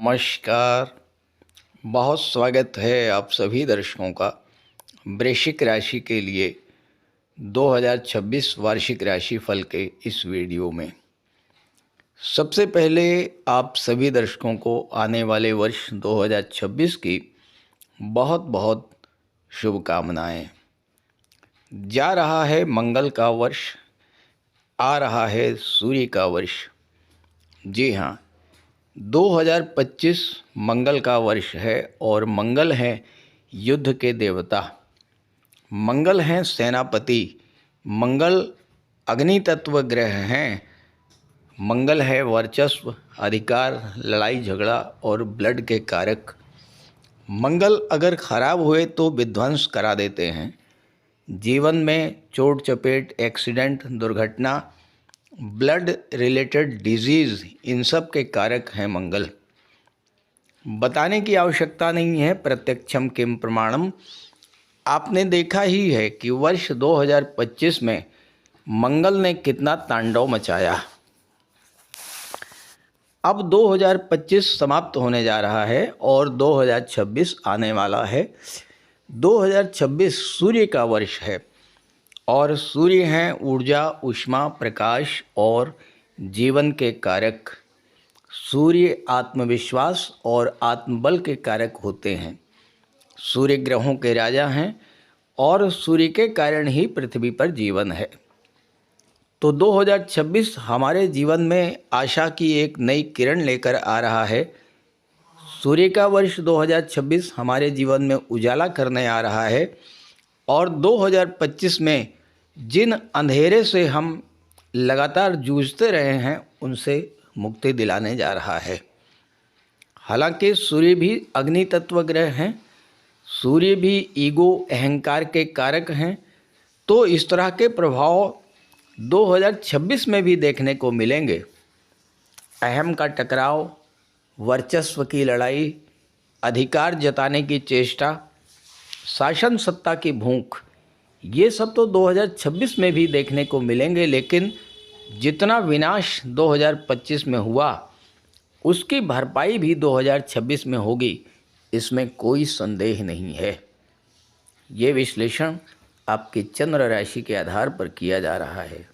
नमस्कार। बहुत स्वागत है आप सभी दर्शकों का वृश्चिक राशि के लिए 2026 वार्षिक राशि फल के इस वीडियो में। सबसे पहले आप सभी दर्शकों को आने वाले वर्ष 2026 की बहुत बहुत शुभकामनाएं। जा रहा है मंगल का वर्ष, आ रहा है सूर्य का वर्ष। जी हाँ, 2025 मंगल का वर्ष है और मंगल है युद्ध के देवता, मंगल हैं सेनापति, मंगल अग्नि तत्व ग्रह हैं, मंगल है वर्चस्व, अधिकार, लड़ाई झगड़ा और ब्लड के कारक। मंगल अगर खराब हुए तो विध्वंस करा देते हैं। जीवन में चोट चपेट, एक्सीडेंट, दुर्घटना, ब्लड रिलेटेड डिजीज़, इन सब के कारक हैं मंगल। बताने की आवश्यकता नहीं है, प्रत्यक्षम किम प्रमाणम। आपने देखा ही है कि वर्ष 2025 में मंगल ने कितना तांडव मचाया। अब 2025 समाप्त होने जा रहा है और 2026 आने वाला है। 2026 सूर्य का वर्ष है और सूर्य हैं ऊर्जा, ऊष्मा, प्रकाश और जीवन के कारक। सूर्य आत्मविश्वास और आत्मबल के कारक होते हैं। सूर्य ग्रहों के राजा हैं और सूर्य के कारण ही पृथ्वी पर जीवन है। तो 2026 हमारे जीवन में आशा की एक नई किरण लेकर आ रहा है। सूर्य का वर्ष 2026 हमारे जीवन में उजाला करने आ रहा है और 2025 में जिन अंधेरे से हम लगातार जूझते रहे हैं उनसे मुक्ति दिलाने जा रहा है। हालांकि सूर्य भी अग्नि तत्व ग्रह हैं, सूर्य भी ईगो, अहंकार के कारक हैं, तो इस तरह के प्रभाव 2026 में भी देखने को मिलेंगे। अहम का टकराव, वर्चस्व की लड़ाई, अधिकार जताने की चेष्टा, शासन सत्ता की भूख, ये सब तो 2026 में भी देखने को मिलेंगे। लेकिन जितना विनाश 2025 में हुआ उसकी भरपाई भी 2026 में होगी, इसमें कोई संदेह नहीं है। ये विश्लेषण आपकी चंद्र राशि के आधार पर किया जा रहा है।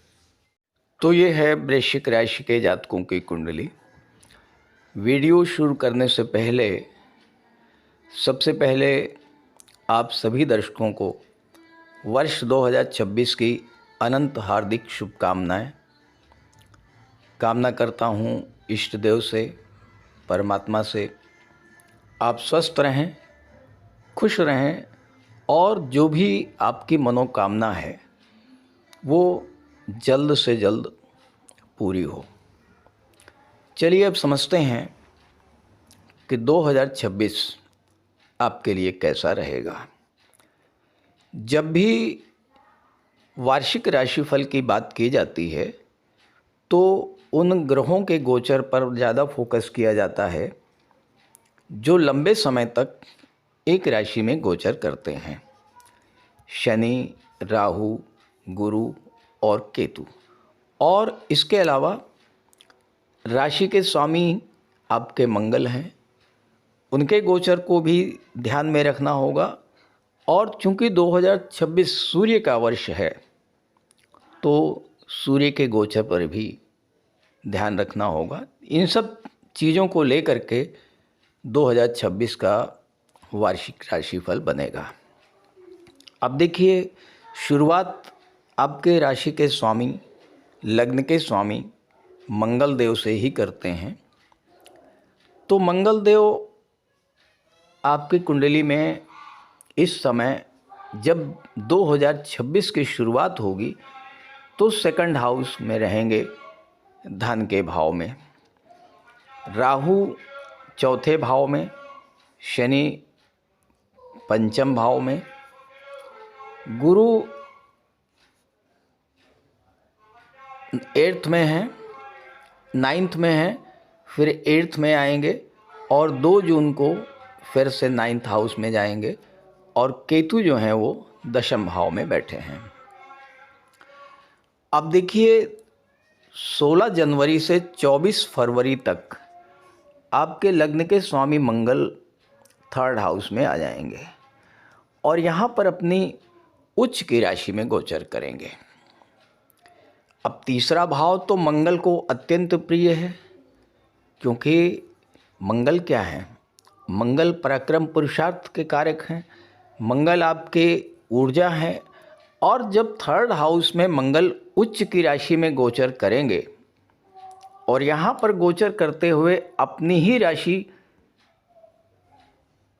तो ये है वृश्चिक राशि के जातकों की कुंडली। वीडियो शुरू करने से पहले सबसे पहले आप सभी दर्शकों को वर्ष 2026 की अनंत हार्दिक शुभकामनाएं। कामना करता हूँ इष्ट देव से, परमात्मा से, आप स्वस्थ रहें, खुश रहें और जो भी आपकी मनोकामना है वो जल्द से जल्द पूरी हो। चलिए अब समझते हैं कि 2026 आपके लिए कैसा रहेगा। जब भी वार्षिक राशिफल की बात की जाती है तो उन ग्रहों के गोचर पर ज़्यादा फोकस किया जाता है जो लंबे समय तक एक राशि में गोचर करते हैं। शनि, राहु, गुरु और केतु। और इसके अलावा राशि के स्वामी आपके मंगल हैं, उनके गोचर को भी ध्यान में रखना होगा। और चूंकि 2026 सूर्य का वर्ष है तो सूर्य के गोचर पर भी ध्यान रखना होगा। इन सब चीज़ों को लेकर के 2026 का वार्षिक राशिफल बनेगा। अब देखिए, शुरुआत आपके राशि के स्वामी, लग्न के स्वामी मंगल देव से ही करते हैं। तो मंगल देव आपकी कुंडली में इस समय जब 2026 की शुरुआत होगी तो सेकंड हाउस में रहेंगे, धन के भाव में। राहु चौथे भाव में, शनि पंचम भाव में, गुरु 8th में है, 9th में है, फिर 8th में आएंगे और 2 जून को फिर से 9th हाउस में जाएंगे। और केतु जो हैं वो 10th भाव में बैठे हैं। अब देखिए, 16 जनवरी से 24 फरवरी तक आपके लग्न के स्वामी मंगल 3rd हाउस में आ जाएंगे और यहाँ पर अपनी उच्च की राशि में गोचर करेंगे। अब तीसरा भाव तो मंगल को अत्यंत प्रिय है, क्योंकि मंगल क्या है? मंगल पराक्रम पुरुषार्थ के कारक हैं, मंगल आपके ऊर्जा है। और जब 3rd हाउस में मंगल उच्च की राशि में गोचर करेंगे और यहाँ पर गोचर करते हुए अपनी ही राशि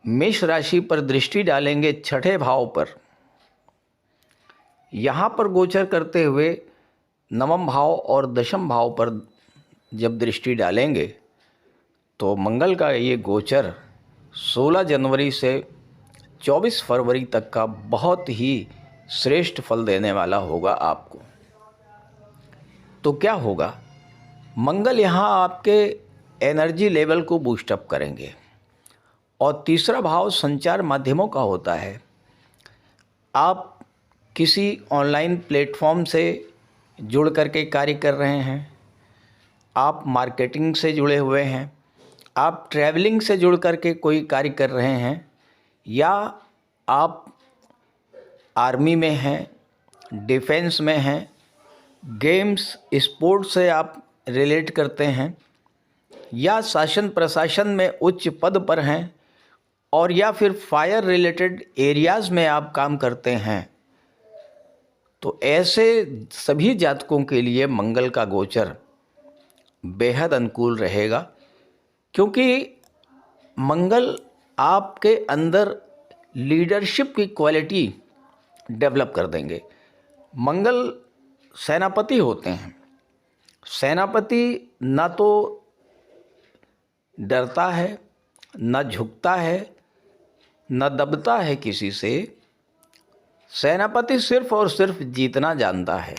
मेष राशि पर दृष्टि डालेंगे 6ठे भाव पर, यहाँ पर गोचर करते हुए 9वां भाव और 10वां भाव पर जब दृष्टि डालेंगे तो मंगल का ये गोचर 16 जनवरी से 24 फरवरी तक का बहुत ही श्रेष्ठ फल देने वाला होगा आपको। तो क्या होगा? मंगल यहाँ आपके एनर्जी लेवल को बूस्टअप करेंगे। और तीसरा भाव संचार माध्यमों का होता है। आप किसी ऑनलाइन प्लेटफॉर्म से जुड़ करके कार्य कर रहे हैं, आप मार्केटिंग से जुड़े हुए हैं, आप ट्रैवलिंग से जुड़ करके कोई कार्य कर रहे हैं, या आप आर्मी में हैं, डिफेंस में हैं, गेम्स स्पोर्ट्स से आप रिलेट करते हैं, या शासन प्रशासन में उच्च पद पर हैं, और या फिर फायर रिलेटेड एरियाज़ में आप काम करते हैं, तो ऐसे सभी जातकों के लिए मंगल का गोचर बेहद अनुकूल रहेगा। क्योंकि मंगल आपके अंदर लीडरशिप की क्वालिटी डेवलप कर देंगे। मंगल सेनापति होते हैं। सेनापति ना तो डरता है, ना झुकता है, ना दबता है किसी से। सेनापति सिर्फ और सिर्फ जीतना जानता है।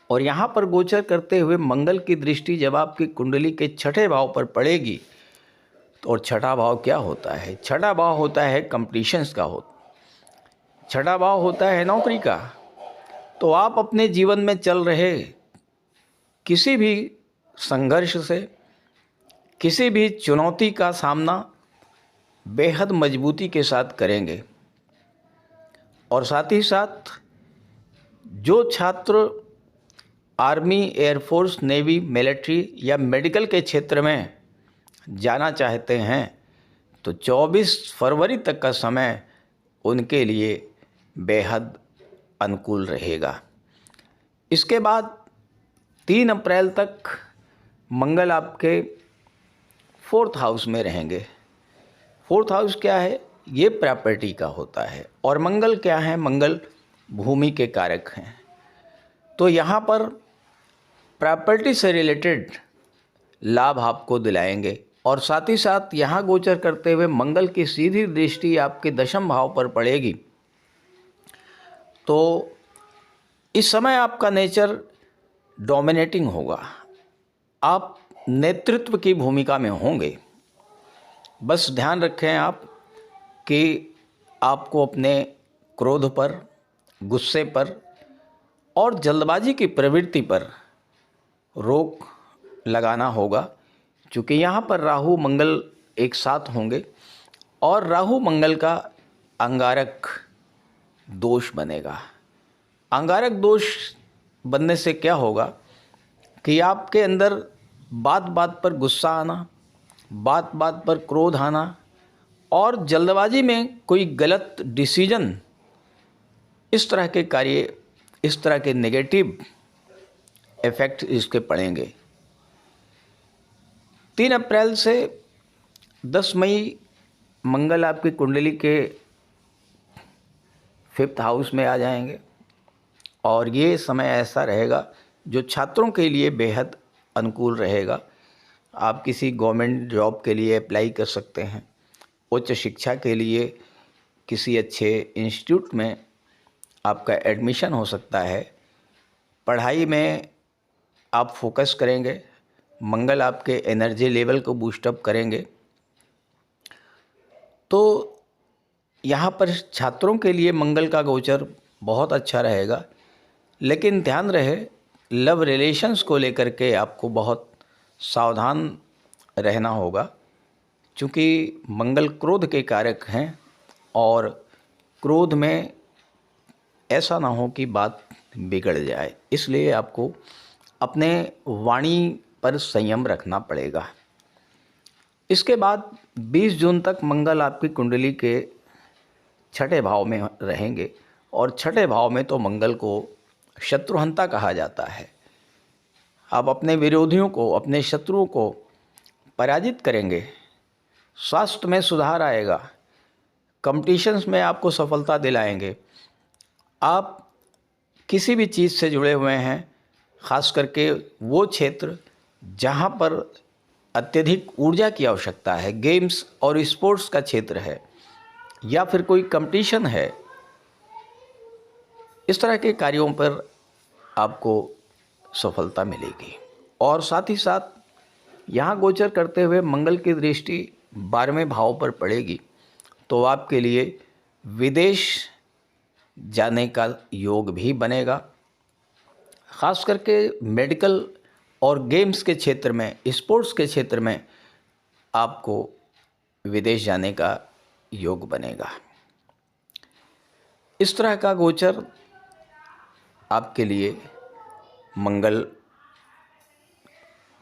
और यहाँ पर गोचर करते हुए मंगल की दृष्टि जब आपकी कुंडली के 6ठे भाव पर पड़ेगी, तो और 6ठा भाव क्या होता है? 6ठा भाव होता है कंपटीशंस का, 6ठा भाव होता है नौकरी का। तो आप अपने जीवन में चल रहे किसी भी संघर्ष से, किसी भी चुनौती का सामना बेहद मजबूती के साथ करेंगे। और साथ ही साथ जो छात्र आर्मी, एयरफोर्स, नेवी, मिलिट्री या मेडिकल के क्षेत्र में जाना चाहते हैं, तो 24 फरवरी तक का समय उनके लिए बेहद अनुकूल रहेगा। इसके बाद 3 अप्रैल तक मंगल आपके 4th हाउस में रहेंगे। 4th हाउस क्या है? ये प्रॉपर्टी का होता है। और मंगल क्या है? मंगल भूमि के कारक हैं। तो यहाँ पर प्रॉपर्टी से रिलेटेड लाभ आपको दिलाएंगे। और साथ ही साथ यहाँ गोचर करते हुए मंगल की सीधी दृष्टि आपके 10वें भाव पर पड़ेगी। तो इस समय आपका नेचर डोमिनेटिंग होगा, आप नेतृत्व की भूमिका में होंगे। बस ध्यान रखें आप कि आपको अपने क्रोध पर, गुस्से पर और जल्दबाजी की प्रवृत्ति पर रोक लगाना होगा। क्योंकि यहाँ पर राहु मंगल एक साथ होंगे और राहु मंगल का अंगारक दोष बनेगा। अंगारक दोष बनने से क्या होगा कि आपके अंदर बात बात पर गुस्सा आना, बात बात पर क्रोध आना और जल्दबाजी में कोई गलत डिसीजन, इस तरह के कार्य, इस तरह के नेगेटिव इफ़ेक्ट इसके पड़ेंगे। 3 अप्रैल से 10 मई मंगल आपकी कुंडली के 5th हाउस में आ जाएंगे। और ये समय ऐसा रहेगा जो छात्रों के लिए बेहद अनुकूल रहेगा। आप किसी गवर्नमेंट जॉब के लिए अप्लाई कर सकते हैं, उच्च शिक्षा के लिए किसी अच्छे इंस्टीट्यूट में आपका एडमिशन हो सकता है, पढ़ाई में आप फोकस करेंगे, मंगल आपके एनर्जी लेवल को बूस्टअप करेंगे। तो यहाँ पर छात्रों के लिए मंगल का गोचर बहुत अच्छा रहेगा। लेकिन ध्यान रहे, लव रिलेशंस को लेकर के आपको बहुत सावधान रहना होगा, क्योंकि मंगल क्रोध के कारक हैं और क्रोध में ऐसा ना हो कि बात बिगड़ जाए, इसलिए आपको अपने वाणी पर संयम रखना पड़ेगा। इसके बाद 20 जून तक मंगल आपकी कुंडली के छठे भाव में रहेंगे और छठे भाव में तो मंगल को शत्रुहंता कहा जाता है। आप अपने विरोधियों को, अपने शत्रुओं को पराजित करेंगे, स्वास्थ्य में सुधार आएगा, कॉम्पिटिशन्स में आपको सफलता दिलाएंगे। आप किसी भी चीज़ से जुड़े हुए हैं, ख़ास करके वो क्षेत्र जहाँ पर अत्यधिक ऊर्जा की आवश्यकता है, गेम्स और स्पोर्ट्स का क्षेत्र है या फिर कोई कंपटीशन है, इस तरह के कार्यों पर आपको सफलता मिलेगी। और साथ ही साथ यहाँ गोचर करते हुए मंगल की दृष्टि 12वें भाव पर पड़ेगी, तो आपके लिए विदेश जाने का योग भी बनेगा। ख़ास करके मेडिकल और गेम्स के क्षेत्र में, स्पोर्ट्स के क्षेत्र में आपको विदेश जाने का योग बनेगा। इस तरह का गोचर आपके लिए मंगल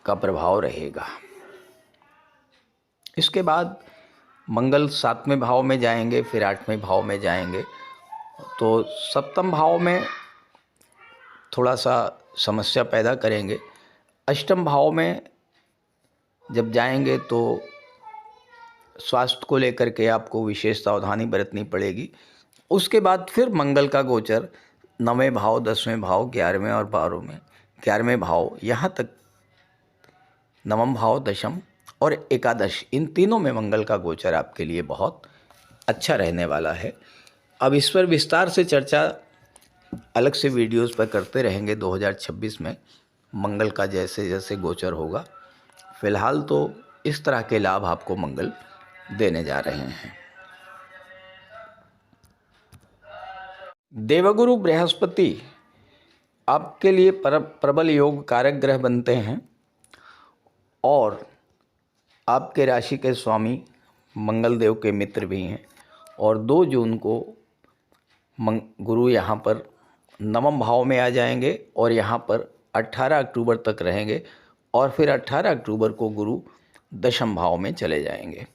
का प्रभाव रहेगा। इसके बाद मंगल 7वें भाव में जाएंगे, फिर 8वें भाव में जाएंगे, तो सप्तम भाव में थोड़ा सा समस्या पैदा करेंगे। अष्टम भाव में जब जाएंगे तो स्वास्थ्य को लेकर के आपको विशेष सावधानी बरतनी पड़ेगी। उसके बाद फिर मंगल का गोचर 9वें भाव, 10वें भाव, 11वें और 12वें, 11वें भाव, यहाँ तक 9वां भाव, 10म और एकादश, इन तीनों में मंगल का गोचर आपके लिए बहुत अच्छा रहने वाला है। अब इस पर विस्तार से चर्चा अलग से वीडियोस पर करते रहेंगे 2026 में, मंगल का जैसे जैसे गोचर होगा। फिलहाल तो इस तरह के लाभ आपको मंगल देने जा रहे हैं। देवगुरु बृहस्पति आपके लिए प्रबल योग कारक ग्रह बनते हैं और आपके राशि के स्वामी मंगल देव के मित्र भी हैं। और 2 जून को गुरु यहाँ पर 9वें भाव में आ जाएंगे और यहाँ पर 18 अक्टूबर तक रहेंगे और फिर 18 अक्टूबर को गुरु 10म भाव में चले जाएंगे।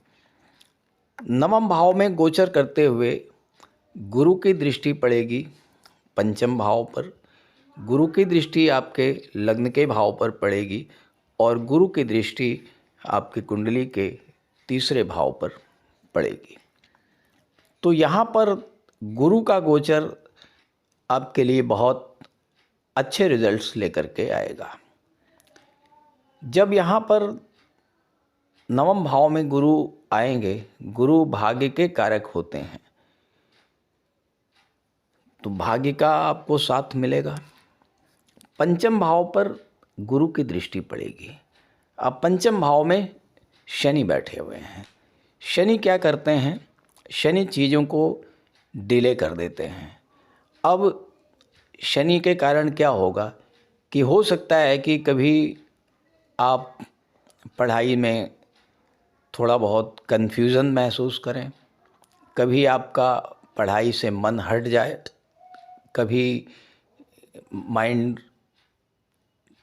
9वें भाव में गोचर करते हुए गुरु की दृष्टि पड़ेगी 5म भाव पर, गुरु की दृष्टि आपके लग्न के भाव पर पड़ेगी और गुरु की दृष्टि आपकी कुंडली के 3रे भाव पर पड़ेगी। तो यहाँ पर गुरु का गोचर आपके लिए बहुत अच्छे रिजल्ट्स लेकर के आएगा। जब यहाँ पर 9वें भाव में गुरु आएंगे, गुरु भाग्य के कारक होते हैं, तो भाग्य का आपको साथ मिलेगा। 5म भाव पर गुरु की दृष्टि पड़ेगी। अब 5म भाव में शनि बैठे हुए हैं। शनि क्या करते हैं? शनि चीज़ों को डिले कर देते हैं। अब शनि के कारण क्या होगा कि हो सकता है कि कभी आप पढ़ाई में थोड़ा बहुत कन्फ्यूज़न महसूस करें, कभी आपका पढ़ाई से मन हट जाए, कभी माइंड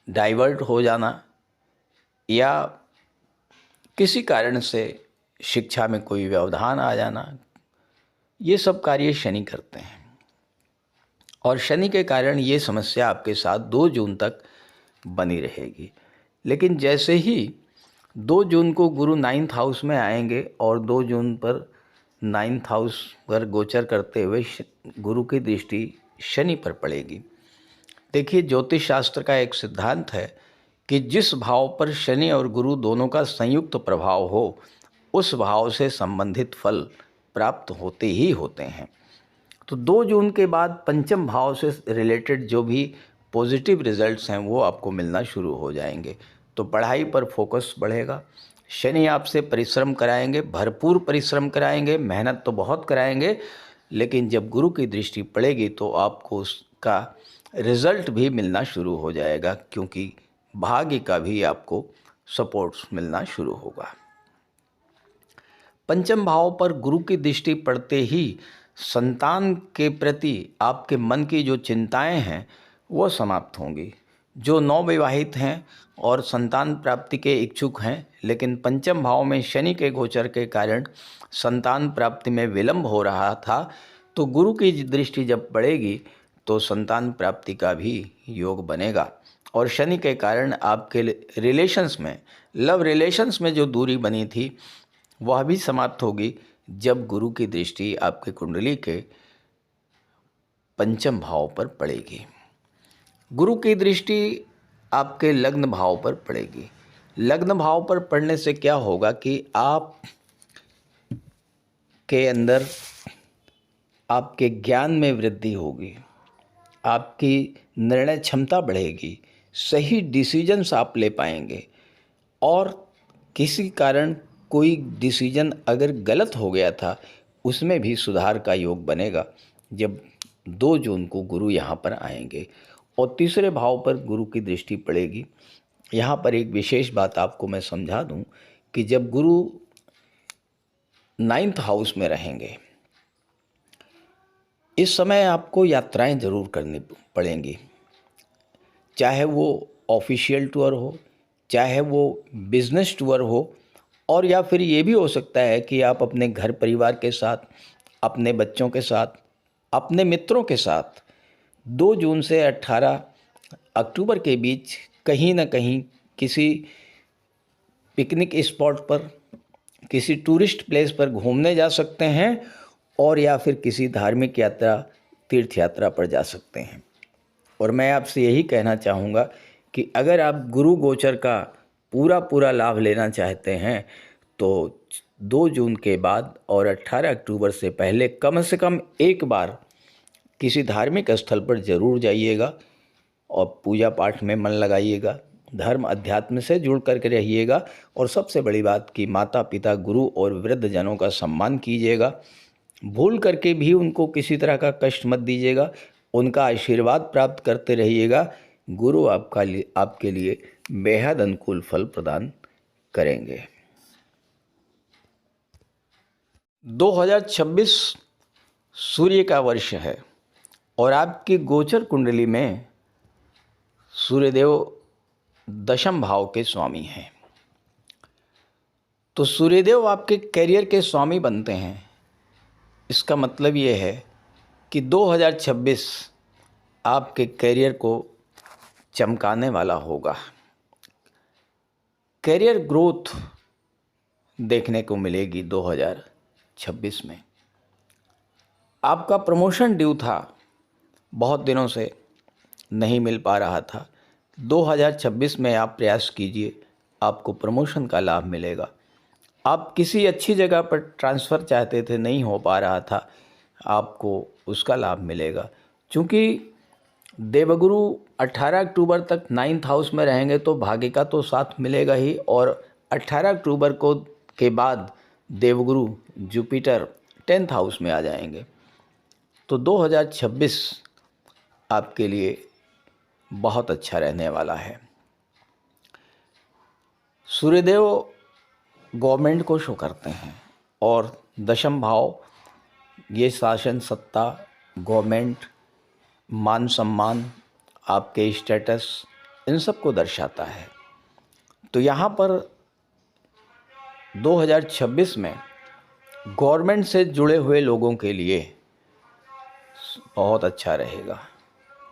डाइवर्ट हो जाना या किसी कारण से शिक्षा में कोई व्यवधान आ जाना, ये सब कार्य शनि करते हैं। और शनि के कारण ये समस्या आपके साथ 2 जून तक बनी रहेगी। लेकिन जैसे ही 2 जून को गुरु 9th हाउस में आएंगे और 2 जून पर 9th हाउस पर गोचर करते हुए गुरु की दृष्टि शनि पर पड़ेगी। देखिए, ज्योतिष शास्त्र का एक सिद्धांत है कि जिस भाव पर शनि और गुरु दोनों का संयुक्त प्रभाव हो, उस भाव से संबंधित फल प्राप्त होते ही होते हैं। तो 2 जून के बाद 5म भाव से रिलेटेड जो भी पॉजिटिव रिजल्ट्स हैं वो आपको मिलना शुरू हो जाएंगे। तो पढ़ाई पर फोकस बढ़ेगा। शनि आपसे परिश्रम कराएंगे, भरपूर परिश्रम कराएंगे, मेहनत तो बहुत कराएंगे, लेकिन जब गुरु की दृष्टि पड़ेगी तो आपको उसका रिज़ल्ट भी मिलना शुरू हो जाएगा, क्योंकि भाग्य का भी आपको सपोर्ट्स मिलना शुरू होगा। पंचम भाव पर गुरु की दृष्टि पड़ते ही संतान के प्रति आपके मन की जो चिंताएं हैं वो समाप्त होंगी। जो नवविवाहित हैं और संतान प्राप्ति के इच्छुक हैं, लेकिन पंचम भाव में शनि के गोचर के कारण संतान प्राप्ति में विलंब हो रहा था, तो गुरु की दृष्टि जब पड़ेगी तो संतान प्राप्ति का भी योग बनेगा। और शनि के कारण आपके रिलेशंस में, लव रिलेशंस में जो दूरी बनी थी वह भी समाप्त होगी जब गुरु की दृष्टि आपके कुंडली के पंचम भाव पर पड़ेगी। गुरु की दृष्टि आपके लग्न भाव पर पड़ेगी। लग्न भाव पर पड़ने से क्या होगा कि आप के अंदर आपके ज्ञान में वृद्धि होगी, आपकी निर्णय क्षमता बढ़ेगी, सही डिसीजंस आप ले पाएंगे। और किसी कारण कोई डिसीजन अगर गलत हो गया था उसमें भी सुधार का योग बनेगा जब 2 जून को गुरु यहाँ पर आएंगे। और तीसरे भाव पर गुरु की दृष्टि पड़ेगी। यहाँ पर एक विशेष बात आपको मैं समझा दूँ कि जब गुरु 9th हाउस में रहेंगे, इस समय आपको यात्राएं ज़रूर करनी पड़ेंगी, चाहे वो ऑफिशियल टूर हो, चाहे वो बिजनेस टूर हो, और या फिर ये भी हो सकता है कि आप अपने घर परिवार के साथ, अपने बच्चों के साथ, अपने मित्रों के साथ 2 जून से 18 अक्टूबर के बीच कहीं ना कहीं किसी पिकनिक स्पॉट पर, किसी टूरिस्ट प्लेस पर घूमने जा सकते हैं, और या फिर किसी धार्मिक यात्रा, तीर्थ यात्रा पर जा सकते हैं। और मैं आपसे यही कहना चाहूँगा कि अगर आप गुरु गोचर का पूरा लाभ लेना चाहते हैं तो 2 जून के बाद और 18 अक्टूबर से पहले कम से कम एक बार किसी धार्मिक स्थल पर ज़रूर जाइएगा और पूजा पाठ में मन लगाइएगा, धर्म अध्यात्म से जुड़ करके रहिएगा। और सबसे बड़ी बात कि माता पिता, गुरु और वृद्ध जनों का सम्मान कीजिएगा। भूल करके भी उनको किसी तरह का कष्ट मत दीजिएगा, उनका आशीर्वाद प्राप्त करते रहिएगा। गुरु आपके लिए बेहद अनुकूल फल प्रदान करेंगे। 2026 सूर्य का वर्ष है और आपकी गोचर कुंडली में सूर्यदेव 10th भाव के स्वामी हैं। तो सूर्यदेव आपके करियर के स्वामी बनते हैं। इसका मतलब ये है कि 2026 आपके करियर को चमकाने वाला होगा। करियर ग्रोथ देखने को मिलेगी 2026 में। आपका प्रमोशन ड्यू था, बहुत दिनों से नहीं मिल पा रहा था। 2026 में आप प्रयास कीजिए, आपको प्रमोशन का लाभ मिलेगा। आप किसी अच्छी जगह पर ट्रांसफ़र चाहते थे, नहीं हो पा रहा था, आपको उसका लाभ मिलेगा। क्योंकि देवगुरु 18 अक्टूबर तक 9th हाउस में रहेंगे तो भाग्य का तो साथ मिलेगा ही, और 18 अक्टूबर को के बाद देवगुरु जुपिटर 10th हाउस में आ जाएंगे। तो 2026 आपके लिए बहुत अच्छा रहने वाला है। सूर्यदेव गवर्नमेंट को शो करते हैं और 10th भाव ये शासन सत्ता, गवर्नमेंट, मान सम्मान, आपके स्टेटस, इन सब को दर्शाता है। तो यहाँ पर 2026 में गवर्नमेंट से जुड़े हुए लोगों के लिए बहुत अच्छा रहेगा।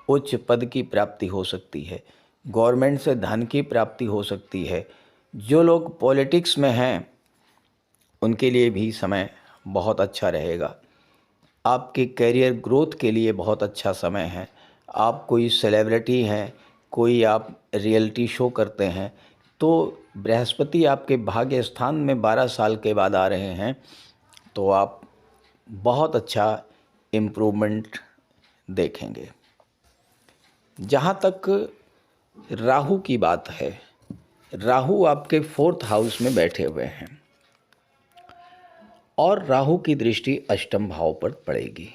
उच्च पद की प्राप्ति हो सकती है, गवर्नमेंट से धन की प्राप्ति हो सकती है। जो लोग पॉलिटिक्स में हैं उनके लिए भी समय बहुत अच्छा रहेगा। आपके करियर ग्रोथ के लिए बहुत अच्छा समय है। आप कोई सेलिब्रिटी हैं, कोई आप रियलिटी शो करते हैं, तो बृहस्पति आपके भाग्य स्थान में 12 साल के बाद आ रहे हैं, तो आप बहुत अच्छा इम्प्रूवमेंट देखेंगे। जहाँ तक राहु की बात है, राहु आपके 4th हाउस में बैठे हुए हैं और राहु की दृष्टि 8th भाव पर पड़ेगी।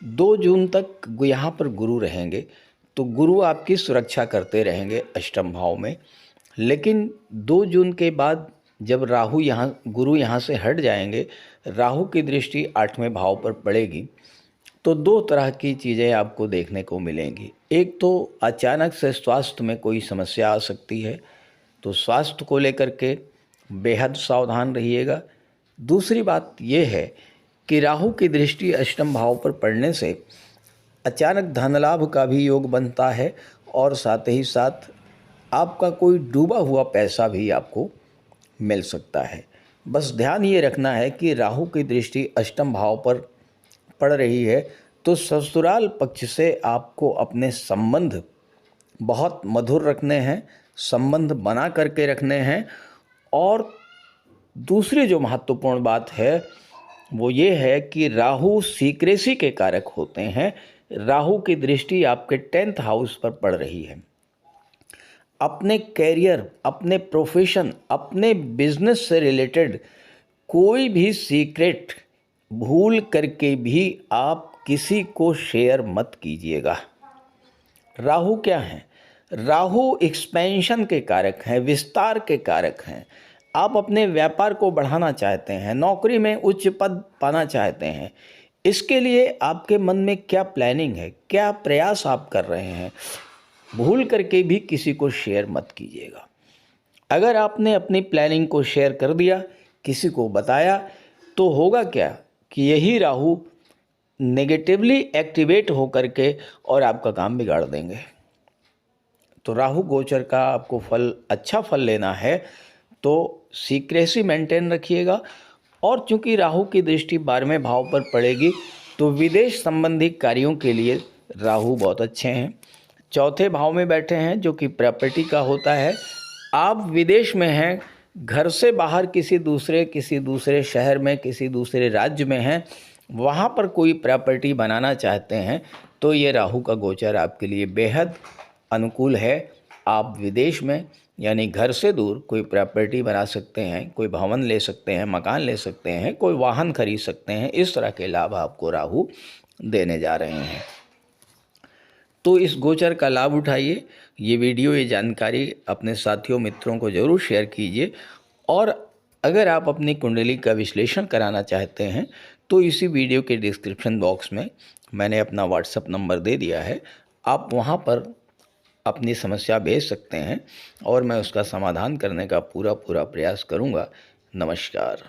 2 जून तक यहाँ पर गुरु रहेंगे, तो गुरु आपकी सुरक्षा करते रहेंगे 8th भाव में। लेकिन 2 जून के बाद जब गुरु यहाँ से हट जाएंगे, राहु की दृष्टि 8वें भाव पर पड़ेगी, तो 2 तरह की चीज़ें आपको देखने को मिलेंगी। एक तो अचानक से स्वास्थ्य में कोई समस्या आ सकती है, तो स्वास्थ्य को लेकर के बेहद सावधान रहिएगा। दूसरी बात यह है कि राहु की दृष्टि अष्टम भाव पर पड़ने से अचानक धन लाभ का भी योग बनता है, और साथ ही साथ आपका कोई डूबा हुआ पैसा भी आपको मिल सकता है। बस ध्यान ये रखना है कि राहु की दृष्टि अष्टम भाव पर पड़ रही है, तो ससुराल पक्ष से आपको अपने संबंध बहुत मधुर रखने हैं, संबंध बना करके रखने हैं। और दूसरी जो महत्वपूर्ण बात है वो ये है कि राहु सीक्रेसी के कारक होते हैं। राहु की दृष्टि आपके 10th हाउस पर पड़ रही है। अपने कैरियर, अपने प्रोफेशन, अपने बिजनेस से रिलेटेड कोई भी सीक्रेट भूल करके भी आप किसी को शेयर मत कीजिएगा। राहु क्या है? राहु एक्सपेंशन के कारक हैं, विस्तार के कारक हैं। आप अपने व्यापार को बढ़ाना चाहते हैं, नौकरी में उच्च पद पाना चाहते हैं, इसके लिए आपके मन में क्या प्लानिंग है, क्या प्रयास आप कर रहे हैं, भूल करके भी किसी को शेयर मत कीजिएगा। अगर आपने अपनी प्लानिंग को शेयर कर दिया, किसी को बताया, तो होगा क्या कि यही राहु नेगेटिवली एक्टिवेट हो करके और आपका काम बिगाड़ देंगे। तो राहु गोचर का आपको अच्छा फल लेना है तो सीक्रेसी मेंटेन रखिएगा। और चूंकि राहु की दृष्टि 12वें भाव पर पड़ेगी, तो विदेश संबंधी कार्यों के लिए राहु बहुत अच्छे हैं। 4थे भाव में बैठे हैं जो कि प्रॉपर्टी का होता है। आप विदेश में हैं, घर से बाहर किसी दूसरे शहर में, किसी दूसरे राज्य में हैं, वहाँ पर कोई प्रॉपर्टी बनाना चाहते हैं, तो ये राहु का गोचर आपके लिए बेहद अनुकूल है। आप विदेश में यानी घर से दूर कोई प्रॉपर्टी बना सकते हैं, कोई भवन ले सकते हैं, मकान ले सकते हैं, कोई वाहन खरीद सकते हैं। इस तरह के लाभ आपको राहु देने जा रहे हैं। तो इस गोचर का लाभ उठाइए। ये वीडियो, ये जानकारी अपने साथियों मित्रों को ज़रूर शेयर कीजिए। और अगर आप अपनी कुंडली का विश्लेषण कराना चाहते हैं तो इसी वीडियो के डिस्क्रिप्शन बॉक्स में मैंने अपना व्हाट्सएप नंबर दे दिया है। आप वहाँ पर अपनी समस्या भेज सकते हैं और मैं उसका समाधान करने का पूरा प्रयास करूँगा। नमस्कार।